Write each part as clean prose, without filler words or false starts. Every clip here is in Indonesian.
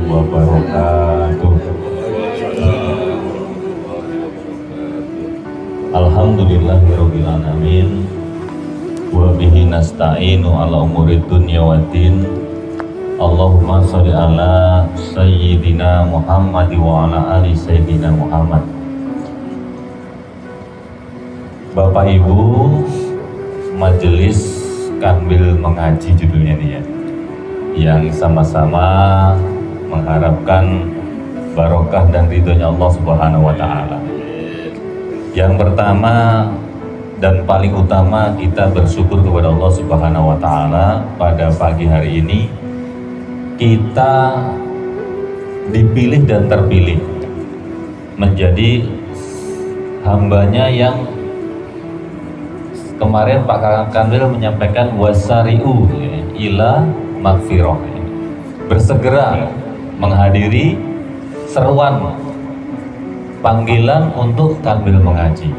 wabarakatuh. Alhamdulillahirabbil alamin wa bihi nasta'inu ala umuri dunya waddin. Allahumma sholli ala sayyidina Muhammad wa ala ali sayyidina Muhammad. Bapak Ibu, majelis Kanwil mengaji judulnya nih ya, yang sama-sama mengharapkan barokah dan ridhonya Allah Subhanahu wa Ta'ala. Yang pertama dan paling utama, kita bersyukur kepada Allah Subhanahu wa Ta'ala pada pagi hari ini kita dipilih dan terpilih menjadi hambanya yang kemarin Pak Kakak Kanwil menyampaikan wasari'u ila magfirah, bersegera menghadiri seruan panggilan untuk Kanwil mengaji.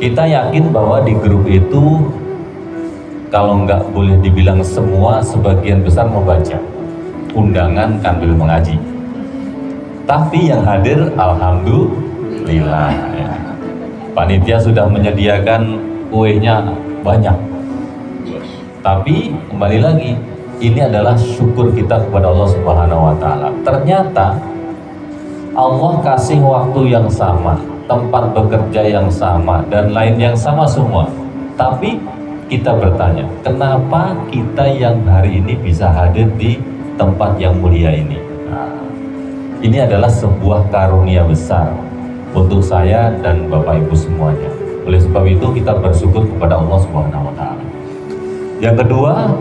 Kita yakin bahwa di grup itu kalau nggak boleh dibilang semua, sebagian besar membaca undangan Kanwil mengaji. Tapi yang hadir alhamdulillah ya. Panitia sudah menyediakan kuenya banyak. Tapi kembali lagi, ini adalah syukur kita kepada Allah Subhanahu wa Ta'ala. Ternyata Allah kasih waktu yang sama, tempat bekerja yang sama, dan lain yang sama semua. Tapi kita bertanya, kenapa kita yang hari ini bisa hadir di tempat yang mulia ini? Nah, ini adalah sebuah karunia besar untuk saya dan Bapak Ibu semuanya. Oleh sebab itu kita bersyukur kepada Allah Subhanahu wa Ta'ala. Yang kedua,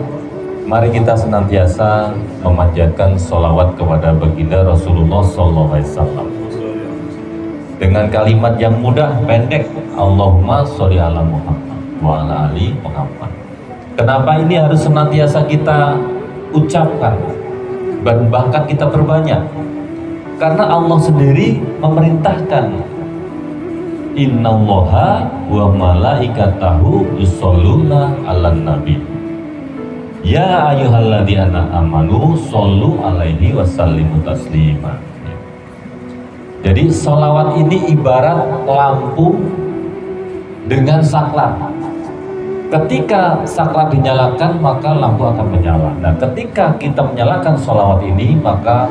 mari kita senantiasa memanjatkan sholawat kepada baginda Rasulullah SAW dengan kalimat yang mudah, pendek, Allahumma sholli ala Muhammad wa ala ali Muhammad. Kenapa ini harus senantiasa kita ucapkan dan bahkan kita perbanyak? Karena Allah sendiri memerintahkan, innallaha wa malaikatahu yusholluna 'alan nabi ya ayyuhalladzina amanu shollu 'alaihi wasallimu taslima. Jadi sholawat ini ibarat lampu dengan saklar. Ketika saklar dinyalakan, maka lampu akan menyala. Nah, ketika kita menyalakan sholawat ini, maka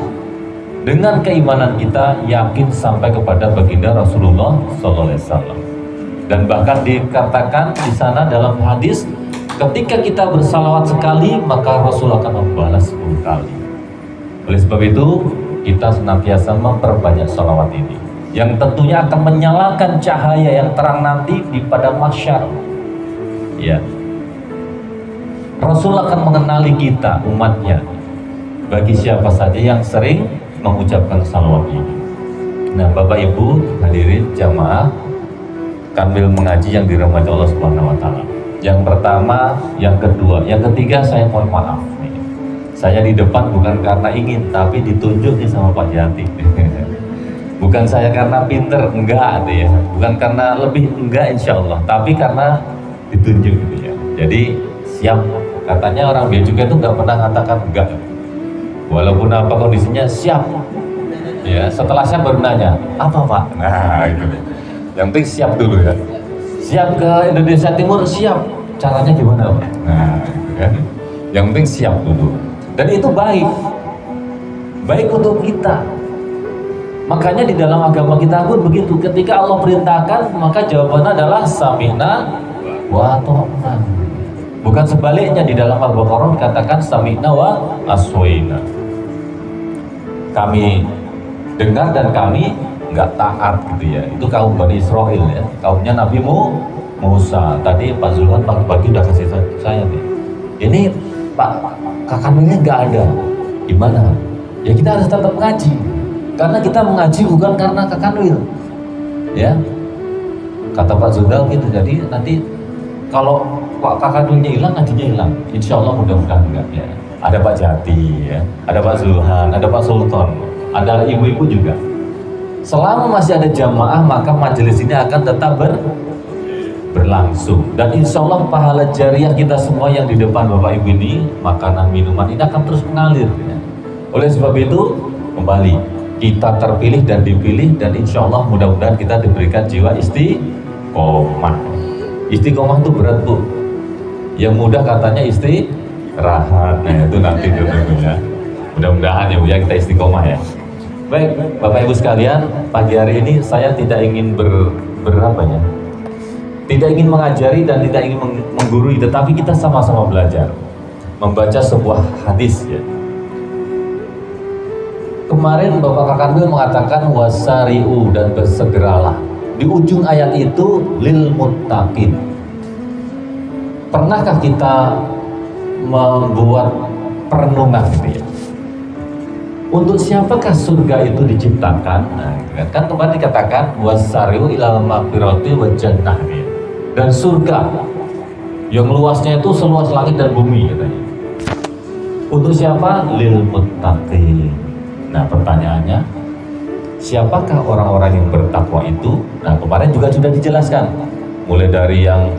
dengan keimanan kita yakin sampai kepada baginda Rasulullah SAW. Dan bahkan dikatakan di sana dalam hadis, ketika kita bersalawat sekali, maka Rasul akan membalas 10 kali. Oleh sebab itu, kita senantiasa memperbanyak salawat ini, yang tentunya akan menyalakan cahaya yang terang nanti di pada mahsyar. Ya, Rasul akan mengenali kita, umatnya, bagi siapa saja yang sering mengucapkan salawat ini. Nah, Bapak Ibu hadirin jamaah Kanwil mengaji yang dirahmati Allah Subhanahu wa Ta'ala. Yang pertama, yang kedua, yang ketiga, saya mohon maaf nih. Saya di depan bukan karena ingin, tapi ditunjuk nih sama Pak Jati. Bukan saya karena pinter, enggak ya. Bukan karena lebih, enggak insya Allah, tapi karena ditunjuk gitu ya. Jadi siap, katanya orang Bea Cukai itu nggak pernah mengatakan enggak. Walaupun apa kondisinya, siap. Ya, setelah saya baru nanya, apa Pak? Nah, itu. Yang penting siap dulu ya. Siap ke Indonesia Timur, siap. Caranya gimana Pak? Nah, itu kan. Yang penting siap dulu. Dan itu baik. Baik untuk kita. Makanya di dalam agama kita pun begitu. Ketika Allah perintahkan, maka jawabannya adalah sami'na wa ata'na. Bukan sebaliknya, di dalam Al-Baqarah dikatakan sami'na wa aswaina. Kami dengar dan kami nggak taat gitu ya. Itu kaum Bani Israel ya, kaumnya Nabi Musa. Tadi Pak Zulhan pagi-pagi udah kasih saya nih, ini Pak Kanwilnya nggak ada, gimana? Ya kita harus tetap ngaji, karena kita mengaji bukan karena Kanwil ya, kata Pak Zulhan gitu. Jadi nanti kalau Pak Kanwilnya hilang, ngajinya hilang. Insya Allah mudah-mudahan enggak ya. Ada Pak Jati ya, ada Pak Zulhan, ada Pak Sultan, ada ibu-ibu juga. Selama masih ada jamaah, maka majelis ini akan tetap berlangsung. Dan insya Allah pahala jariah kita semua yang di depan Bapak Ibu ini, makanan minuman ini akan terus mengalir ya. Oleh sebab itu, kembali kita terpilih dan dipilih, dan insya Allah mudah-mudahan kita diberikan jiwa istiqomah. Istiqomah itu berat, Bu. Yang mudah katanya istirahat. Nah itu nanti dulu ya. Mudah-mudahan ya Bu ya, kita istiqomah ya. Baik, Bapak Ibu sekalian, pagi hari ini saya tidak ingin berapa ya, tidak ingin mengajari dan tidak ingin menggurui, tetapi kita sama-sama belajar membaca sebuah hadis ya. Kemarin Bapak Kakanwil mengatakan wasari'u, dan bersegeralah. Di ujung ayat itu lil muttaqin. Pernahkah kita membuat perenungan gitu ya? Untuk siapakah surga itu diciptakan? Nah, kan kemarin dikatakan wasari'u ilal maghfirati wa jannah ya. Dan surga yang luasnya itu seluas langit dan bumi katanya. Untuk siapa? Lil muttaqin. Nah pertanyaannya, siapakah orang-orang yang bertakwa itu? Nah kemarin juga sudah dijelaskan, mulai dari yang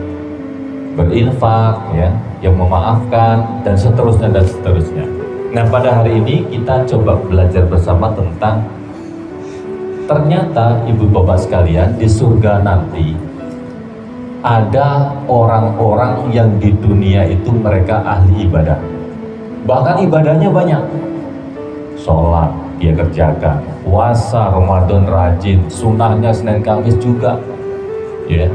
berinfak, ya, yang memaafkan, dan seterusnya dan seterusnya. Nah pada hari ini kita coba belajar bersama tentang ternyata ibu bapak sekalian, di surga nanti ada orang-orang yang di dunia itu mereka ahli ibadah, bahkan ibadahnya banyak. Sholat dia kerjakan, puasa Ramadan rajin, sunnahnya Senin Kamis juga, ya,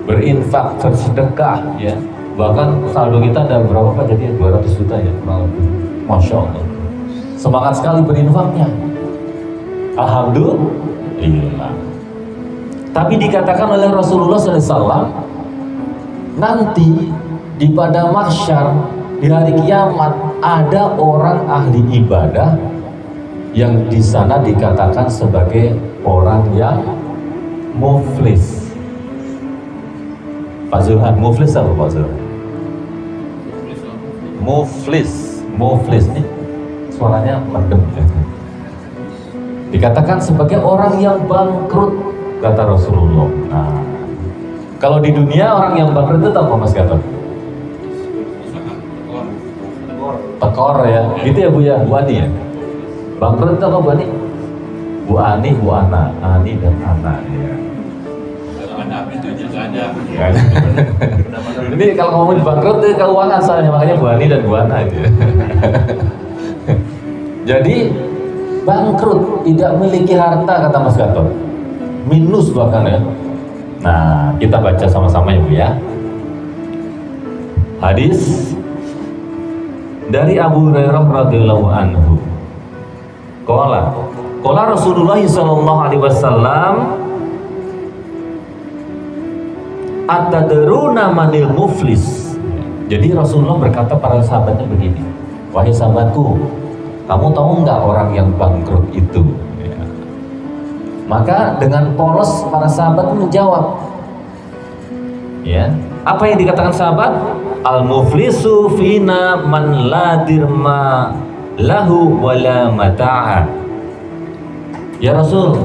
berinfak, bersedekah, ya, bahkan saldo kita ada berapa Pak? Jadi 200 juta ya, kurang lebih. Masya Allah, semangat sekali berinfaknya. Alhamdulillah. Tapi dikatakan oleh Rasulullah SAW, nanti di pada mahsyar di hari kiamat ada orang ahli ibadah yang di sana dikatakan sebagai orang yang muflis. Pak Zulhan, muflis apa Pak Zulhan? Muflis nih suaranya mendem ya. Dikatakan sebagai orang yang bangkrut kata Rasulullah. Nah, kalau di dunia orang yang bangkrut itu apa Mas Gatot? Tekor ya, gitu ya Bu ya, Bu Ani ya. Bangkrut itu apa Bu Ani? Bu Ani, Bu Ana, Ani dan Ana ya. Ini kalau ngomongin bangkrut itu keuangan soalnya, makanya Bu Ani dan Bu Ana gitu. Jadi bangkrut, tidak memiliki harta kata Mas Gatot, minus bahkan ya. Nah kita baca sama-sama ya Bu ya. Hadis dari Abu Hurairah radhiyallahu anhu. Qala Rasulullah sallallahu alaihi wasallam, atadruna manil muflis. Jadi Rasulullah berkata para sahabatnya begini, wahai sahabatku, kamu tahu nggak orang yang bangkrut itu? Ya. Maka dengan polos para sahabat menjawab, ya, apa yang dikatakan sahabat? Al muflisu fina man la dirma lahu wala mata'a. Ya Rasul,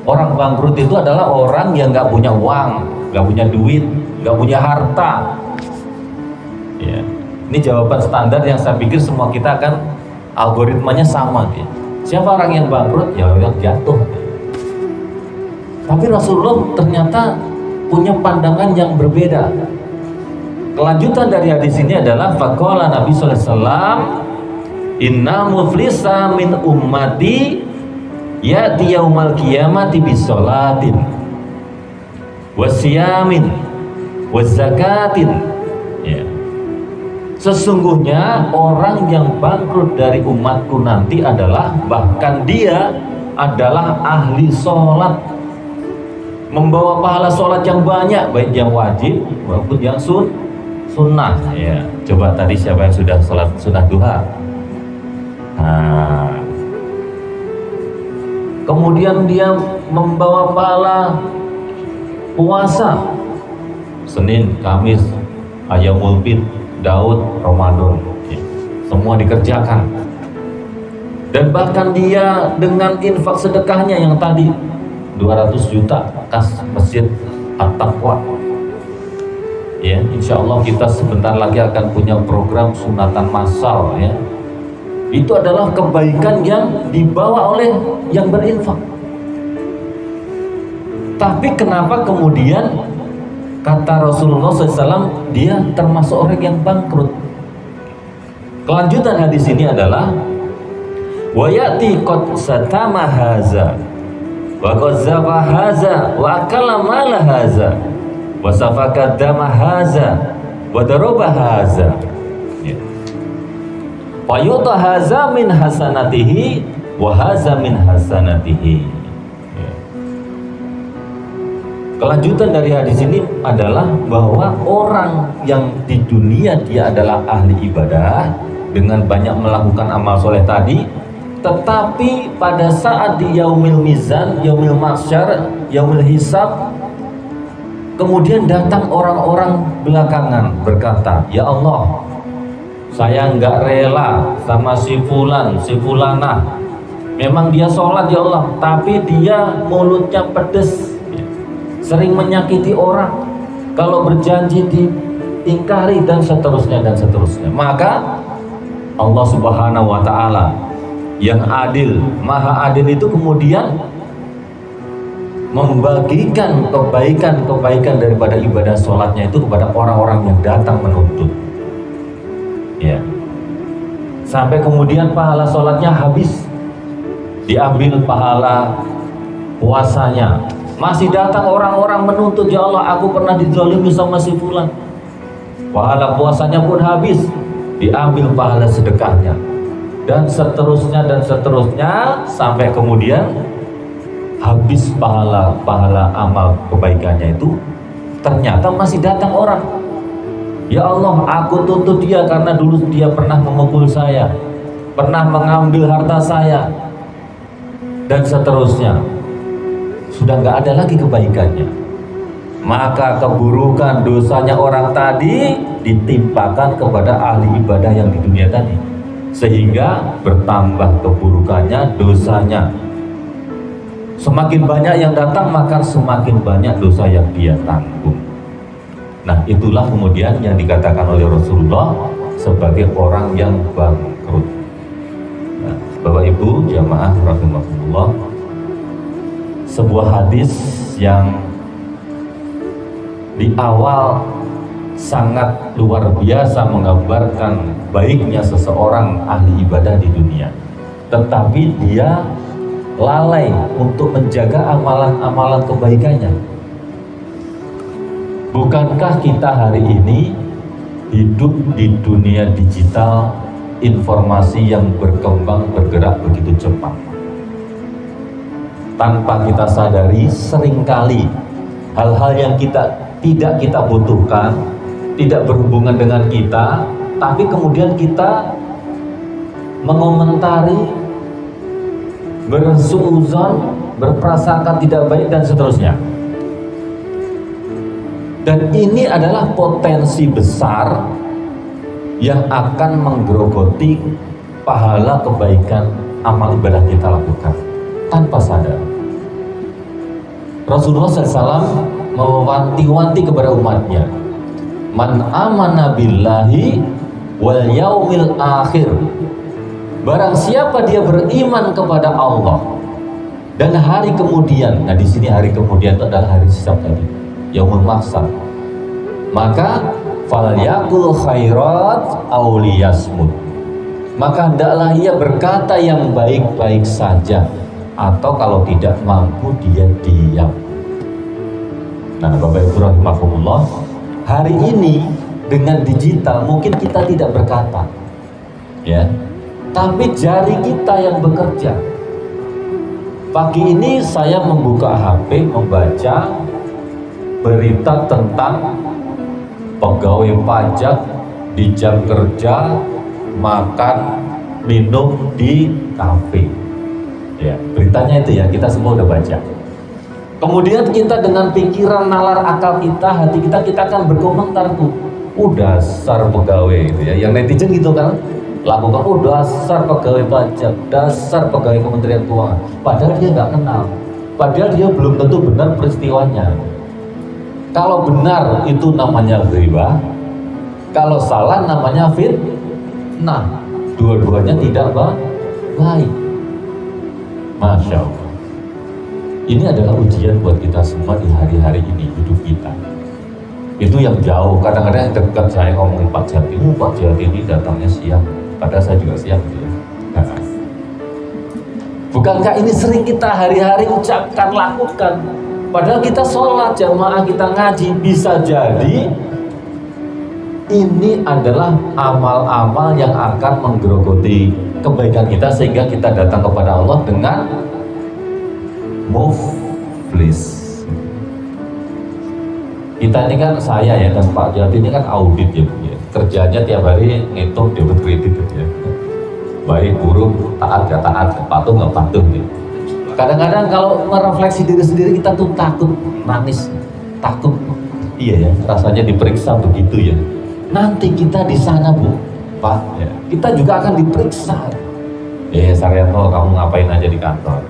orang bangkrut itu adalah orang yang nggak punya uang, nggak punya duit, nggak punya harta. Ya, ini jawaban standar yang saya pikir semua kita akan algoritmanya sama. Ya. Siapa orang yang bangkrut? Ya yang jatuh. Tapi Rasulullah ternyata punya pandangan yang berbeda. Kelanjutan dari hadis ini adalah faqala Nabi sallallahu alaihi wasallam, inna muflisa min ummati ya'ti yaumal qiyamati bisolatin wasiyamin wazakatin. Ya. Sesungguhnya orang yang bangkrut dari umatku nanti adalah, bahkan dia adalah ahli sholat, membawa pahala sholat yang banyak, baik yang wajib maupun yang sunnah. Ya. Coba tadi siapa yang sudah sholat sunnah duha? Nah, kemudian dia membawa pahala puasa Senin, Kamis, Ayyamul Bid, Daud, Ramadan, ya, semua dikerjakan. Dan bahkan dia dengan infak sedekahnya yang tadi 200 juta kas masjid At-Taqwa. Ya, insya Allah kita sebentar lagi akan punya program sunatan massal ya. Itu adalah kebaikan yang dibawa oleh yang berinfak. Tapi kenapa kemudian kata Rasulullah SAW dia termasuk orang yang bangkrut? Kelanjutan hadis ini adalah wa ya'ti qad satama haza wa qazzaba haza wa akala mala haza wa safaka dama haza wa daraba haza. Wa yuta haza min hasanatihi wa haza min hasanatihi. Kelanjutan dari hadis ini adalah bahwa orang yang di dunia dia adalah ahli ibadah dengan banyak melakukan amal soleh tadi, tetapi pada saat di yaumil mizan, yaumil mahsyar, yaumil hisab, kemudian datang orang-orang belakangan berkata, ya Allah, saya nggak rela sama si fulan, si fulanah. Memang dia sholat ya Allah, tapi dia mulutnya pedes, sering menyakiti orang, kalau berjanji diingkari dan seterusnya dan seterusnya. Maka Allah Subhanahu wa Ta'ala yang adil, maha adil itu kemudian membagikan kebaikan daripada ibadah sholatnya itu kepada orang-orang yang datang menuntut. Ya. Sampai kemudian pahala sholatnya habis, diambil pahala puasanya. Masih datang orang-orang menuntut, ya Allah, aku pernah dizalimi sama si fulan. Pahala puasanya pun habis, diambil pahala sedekahnya, dan seterusnya sampai kemudian habis pahala amal kebaikannya itu. Ternyata masih datang orang, ya Allah, aku tuntut dia karena dulu dia pernah memukul saya, pernah mengambil harta saya, dan seterusnya. Sudah nggak ada lagi kebaikannya. Maka keburukan dosanya orang tadi ditimpakan kepada ahli ibadah yang di dunia tadi, sehingga bertambah keburukannya, dosanya. Semakin banyak yang datang, maka semakin banyak dosa yang dia tanggung. Nah, itulah kemudian yang dikatakan oleh Rasulullah sebagai orang yang bangkrut. Nah, Bapak Ibu jamaah rahimahullah, sebuah hadis yang di awal sangat luar biasa menggambarkan baiknya seseorang ahli ibadah di dunia, tetapi dia lalai untuk menjaga amalan-amalan kebaikannya. Bukankah kita hari ini hidup di dunia digital, informasi yang berkembang bergerak begitu cepat? Tanpa kita sadari, seringkali hal-hal yang tidak kita butuhkan, tidak berhubungan dengan kita, tapi kemudian kita mengomentari, bersuuzon, berprasangka tidak baik dan seterusnya. Dan ini adalah potensi besar yang akan menggerogoti pahala kebaikan amal ibadah kita lakukan tanpa sadar. Rasulullah SAW mewanti-wanti kepada umatnya, man amana billahi wal yaumil akhir, barang siapa dia beriman kepada Allah dan hari kemudian. Nah, di sini hari kemudian itu adalah hari hisab tadi, yaumul mahsyar, maka falyakul khairat aw liyasmut, maka hendaklah ia berkata yang baik-baik saja, atau kalau tidak mampu dia diam. Nah, Bapak Ibu rahimahumullah, hari ini dengan digital mungkin kita tidak berkata, ya, tapi jari kita yang bekerja. Pagi ini saya membuka HP, membaca berita tentang pegawai pajak di jam kerja makan minum di kafe. Ya, beritanya itu ya, kita semua udah baca. Kemudian kita dengan pikiran nalar akal kita, hati kita akan berkomentar tuh, dasar pegawai itu ya, yang netizen gitu kan, lakukan, dasar pegawai pajak, dasar pegawai Kementerian Keuangan. Padahal dia nggak kenal, padahal dia belum tentu benar peristiwanya. Kalau benar itu namanya ghibah, kalau salah namanya fitnah, dua-duanya tidak baik. Masya Allah. Ini adalah ujian buat kita semua di hari-hari ini, hidup kita. Itu yang jauh, kadang-kadang yang dekat saya ngomong Pak Jati, Pak Jati ini datangnya siang, padahal saya juga siang ya. Bukankah ini sering kita hari-hari ucapkan, lakukan? Padahal kita sholat jamaah, kita ngaji, bisa jadi ini adalah amal-amal yang akan menggerogoti kebaikan kita sehingga kita datang kepada Allah dengan muflis. Kita ini kan, saya ya dan Pak Jati ini kan audit ya Bu ya. Kerjanya tiap hari ngitung debit kredit ya. Baik buruk, taat gak taat, patuh gak patuh gitu. Kadang-kadang kalau merefleksi diri sendiri kita tuh takut, nangis, takut. Iya ya, rasanya diperiksa begitu ya. Nanti kita di sana Bu, Pak, ya, kita juga akan diperiksa. Saryanto, kamu ngapain aja di kantor?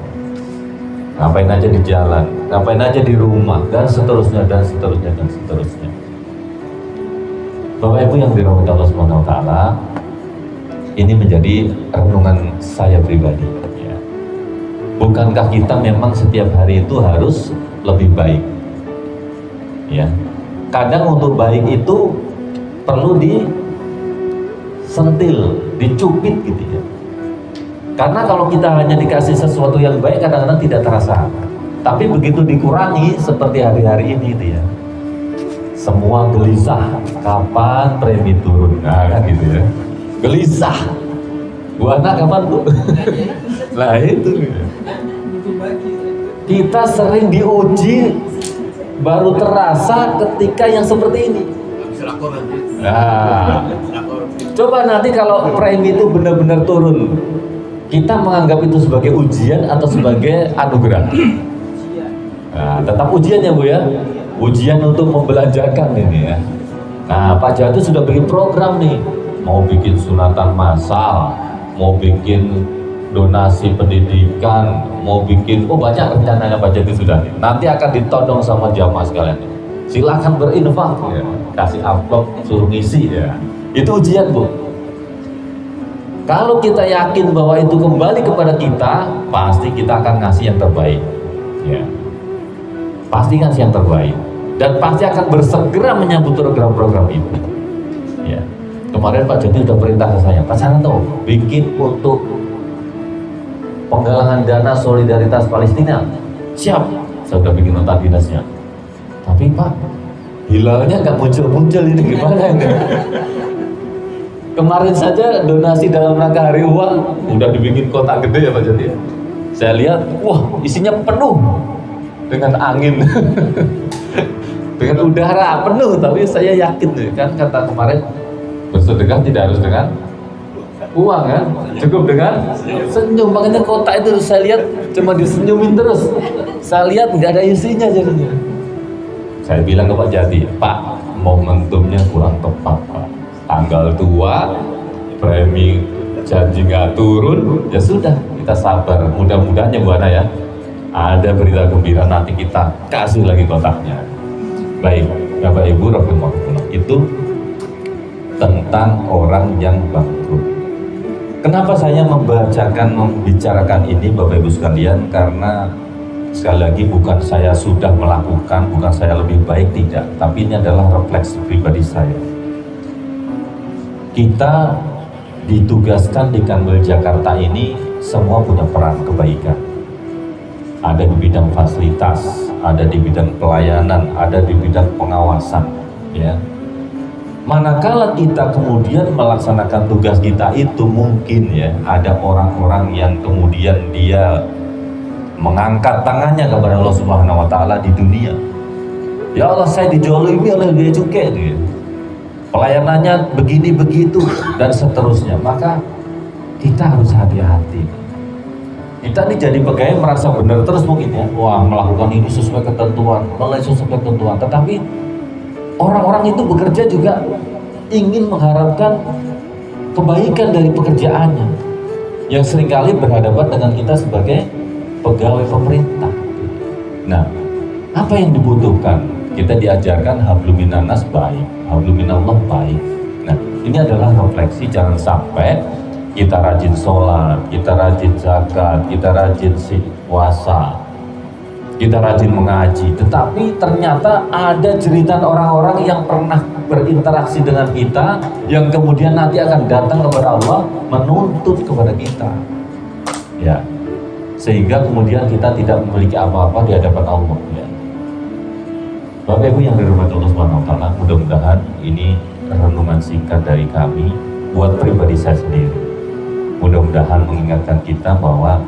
Ngapain aja di jalan? Ngapain aja di rumah? Dan seterusnya, dan seterusnya, dan seterusnya. Bapak Ibu yang dirahmati Allah Subhanahu Wa Taala, ini menjadi renungan saya pribadi. Ya. Bukankah kita memang setiap hari itu harus lebih baik? Ya. Kadang untuk baik itu perlu disentil, dicubit gitu ya. Karena kalau kita hanya dikasih sesuatu yang baik kadang-kadang tidak terasa. Tapi begitu dikurangi seperti hari-hari ini itu ya. Semua gelisah, kapan premi turun? Nah kan gitu ya. Gelisah. Bu anak kapan Bu? Nah itu. Kita sering diuji baru terasa ketika yang seperti ini. Nah, coba nanti kalau premi itu benar-benar turun, kita menganggap itu sebagai ujian atau sebagai anugerah? Nah, tetap ujian ya Bu ya. Ujian untuk membelajarkan ini ya. Nah, Pak Jati sudah bikin program nih. Mau bikin sunatan massal, mau bikin donasi pendidikan, mau bikin, banyak rencananya Pak Jati sudah nih. Nanti akan ditodong sama jamaah sekalian. Silakan berinfak ya. Kasih amplop, suruh ngisi ya. Itu ujian Bu. Kalau kita yakin bahwa itu kembali kepada kita, pasti kita akan ngasih yang terbaik ya. Pasti ngasih yang terbaik. Dan pasti akan bersegera menyambut program-program itu ya. Kemarin Pak Jati sudah perintah ke saya, Pak Santo, bikin untuk penggalangan dana solidaritas Palestina. Siap, saya sudah bikin nota dinasnya. Tapi Pak, hilalnya nggak muncul-muncul, ini gimana ini? Kemarin saja donasi dalam rangka hari uang udah dibikin kotak gede ya Pak Jati. Saya lihat, wah isinya penuh dengan angin, dengan udara penuh. Tapi saya yakin kan kata kemarin, bersedekah tidak harus dengan uang kan, cukup dengan senyum. Makanya kotak itu saya lihat cuma disenyumin terus. Saya lihat nggak ada isinya jadinya. Saya bilang ke Pak Jati, Pak, momentumnya kurang tepat Pak. Tanggal tua, premi janji nggak turun, ya sudah kita sabar. Mudah-mudahan ya Bu Ana ya, ada berita gembira nanti kita kasih lagi kotaknya. Baik, Bapak Ibu rahimahullah, itu tentang orang yang bangkrut. Kenapa saya membicarakan ini Bapak Ibu sekalian? Karena sekali lagi bukan saya sudah melakukan, bukan saya lebih baik, tidak. Tapi ini adalah refleksi pribadi saya. Kita ditugaskan di Kanwil Jakarta ini semua punya peran kebaikan. Ada di bidang fasilitas, ada di bidang pelayanan, ada di bidang pengawasan, ya. Manakala kita kemudian melaksanakan tugas kita itu, mungkin ya ada orang-orang yang kemudian dia mengangkat tangannya kepada Allah Subhanahu Wa Taala di dunia. Ya Allah, saya dijolimi oleh Bea Cukai, gitu. Pelayanannya begini begitu dan seterusnya. Maka kita harus hati-hati. Kita ini jadi pegawai merasa benar terus mungkin ya, wah melakukan ini sesuai ketentuan, sesuai ketentuan. Tetapi orang-orang itu bekerja juga ingin mengharapkan kebaikan dari pekerjaannya, yang seringkali berhadapan dengan kita sebagai pegawai pemerintah. Nah, apa yang dibutuhkan? Kita diajarkan hablum minannas baik, hablum minallah baik. Nah, ini adalah refleksi, jangan sampai kita rajin sholat, kita rajin zakat, kita rajin puasa, kita rajin mengaji, tetapi ternyata ada jeritan orang-orang yang pernah berinteraksi dengan kita, yang kemudian nanti akan datang kepada Allah menuntut kepada kita, ya, sehingga kemudian kita tidak memiliki apa-apa di hadapan Allah, ya. Bapak Ibu yang dirahmati Allah Subhanahu wa Ta'ala, mudah-mudahan ini renungan singkat dari kami buat pribadi saya sendiri. Mudah-mudahan mengingatkan kita bahwa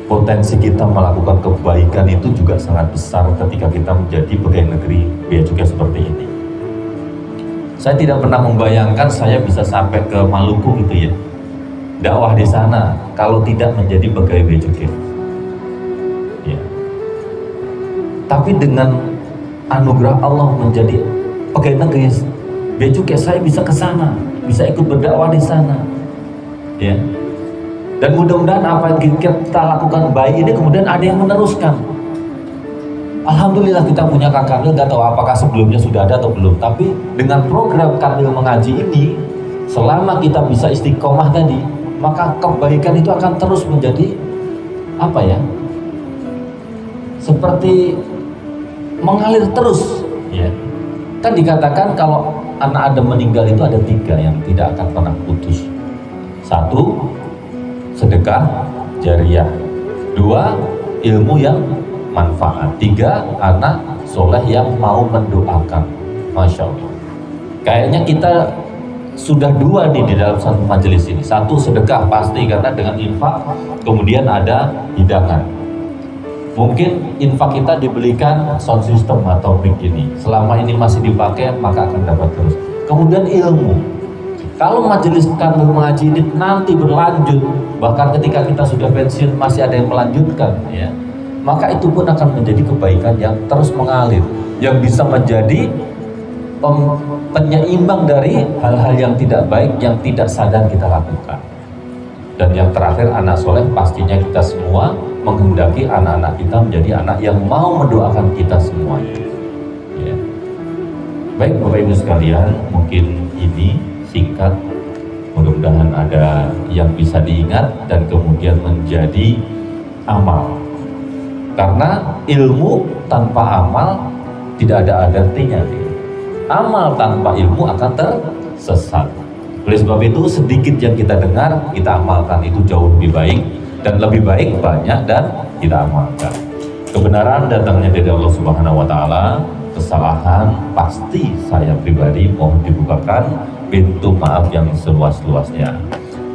potensi kita melakukan kebaikan itu juga sangat besar ketika kita menjadi pegawai negeri bea cukai seperti ini. Saya tidak pernah membayangkan saya bisa sampai ke Maluku gitu ya, dakwah di sana kalau tidak menjadi pegawai bea cukai. Ya. Tapi dengan anugerah Allah menjadi pegawai negeri bea cukai, saya bisa ke sana, bisa ikut berdakwah di sana. Ya. Dan mudah-mudahan apa yang kita lakukan baik ini kemudian ada yang meneruskan. Alhamdulillah kita punya Kak Kamil, nggak tahu apakah sebelumnya sudah ada atau belum. Tapi dengan program Kamil mengaji ini, selama kita bisa istiqomah tadi, maka kebaikan itu akan terus menjadi apa ya? Seperti mengalir terus. Ya. Kan dikatakan kalau anak Adam meninggal itu ada 3 yang tidak akan pernah putus. 1, sedekah jariyah. 2, ilmu yang manfaat. 3, anak soleh yang mau mendoakan. Masya Allah. Kayaknya kita sudah 2 nih di dalam satu majelis ini. 1, sedekah pasti karena dengan infak, kemudian ada hidangan. Mungkin infak kita dibelikan sound system atau mic ini. Selama ini masih dipakai maka akan dapat terus. Kemudian ilmu. Kalau majelis Kamil mengaji ini nanti berlanjut, bahkan ketika kita sudah pensiun masih ada yang melanjutkan, ya, maka itu pun akan menjadi kebaikan yang terus mengalir, yang bisa menjadi penyeimbang dari hal-hal yang tidak baik yang tidak sadar kita lakukan. Dan yang terakhir, anak soleh, pastinya kita semua menghendaki anak-anak kita menjadi anak yang mau mendoakan kita semuanya. Ya. Baik Bapak Ibu sekalian, mungkin ini singkat, mudah-mudahan ada yang bisa diingat dan kemudian menjadi amal. Karena ilmu tanpa amal tidak ada artinya. Amal tanpa ilmu akan tersesat. Oleh sebab itu sedikit yang kita dengar kita amalkan itu jauh lebih baik, dan lebih baik banyak dan kita amalkan. Kebenaran datangnya dari Allah Subhanahu wa Ta'ala, kesalahan pasti saya pribadi mohon dibukakan pintu maaf yang seluas-luasnya.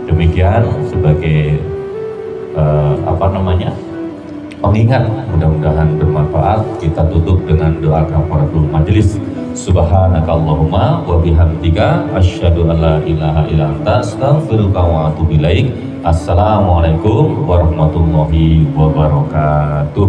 Demikian sebagai pengingat, mudah-mudahan bermanfaat. Kita tutup dengan doa kafaratul majelis. Subhanakallahumma wa bihamdika asyhadu an la ilaha illa anta astaghfiruka wa atubu ilaik. Assalamualaikum warahmatullahi wabarakatuh.